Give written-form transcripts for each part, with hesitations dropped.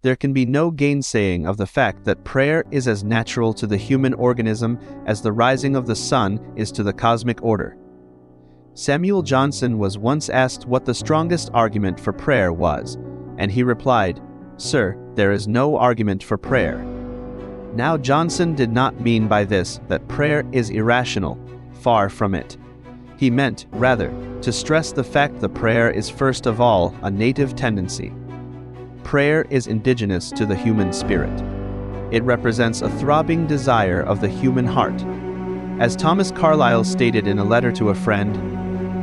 There can be no gainsaying of the fact that prayer is as natural to the human organism as the rising of the sun is to the cosmic order. Samuel Johnson was once asked what the strongest argument for prayer was, and he replied, "Sir, there is no argument for prayer." Now, Johnson did not mean by this that prayer is irrational, far from it. He meant, rather, to stress the fact that prayer is first of all a native tendency. Prayer is indigenous to the human spirit. It represents a throbbing desire of the human heart. As Thomas Carlyle stated in a letter to a friend,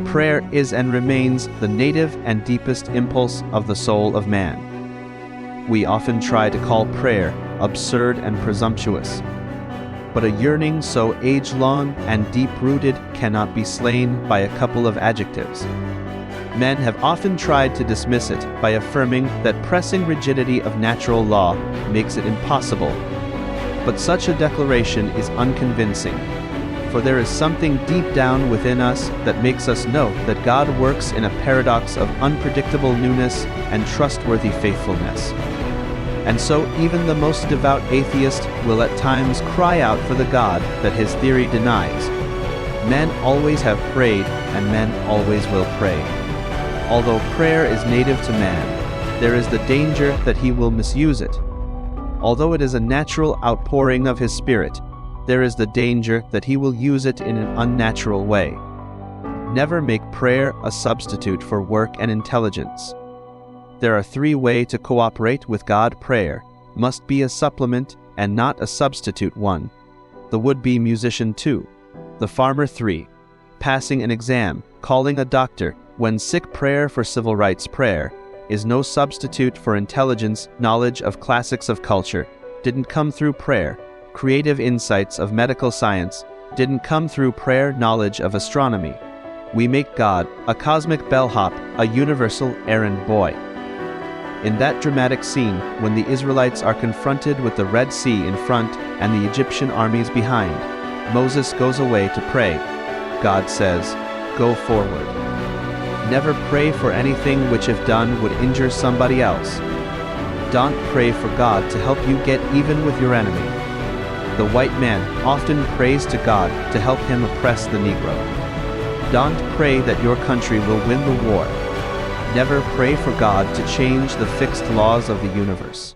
prayer is and remains the native and deepest impulse of the soul of man. We often try to call prayer absurd and presumptuous, but a yearning so age-long and deep-rooted cannot be slain by a couple of adjectives. Men have often tried to dismiss it by affirming that pressing rigidity of natural law makes it impossible. But such a declaration is unconvincing, for there is something deep down within us that makes us know that God works in a paradox of unpredictable newness and trustworthy faithfulness. And so even the most devout atheist will at times cry out for the God that his theory denies. Men always have prayed, and men always will pray. Although prayer is native to man, there is the danger that he will misuse it. Although it is a natural outpouring of his spirit, there is the danger that he will use it in an unnatural way. Never make prayer a substitute for work and intelligence. There are three ways to cooperate with God. Prayer must be a supplement and not a substitute one. The would-be musician 2. The farmer 3. Passing an exam, calling a doctor, when sick. Prayer for civil rights. Prayer is no substitute for intelligence. Knowledge of classics of culture didn't come through prayer. Creative insights of medical science didn't come through prayer. Knowledge of astronomy. We make God a cosmic bellhop, a universal errand boy. In that dramatic scene, when the Israelites are confronted with the Red Sea in front and the Egyptian armies behind, Moses goes away to pray. God says, "Go forward." Never pray for anything which if done would injure somebody else. Don't pray for God to help you get even with your enemy. The white man often prays to God to help him oppress the Negro. Don't pray that your country will win the war. Never pray for God to change the fixed laws of the universe.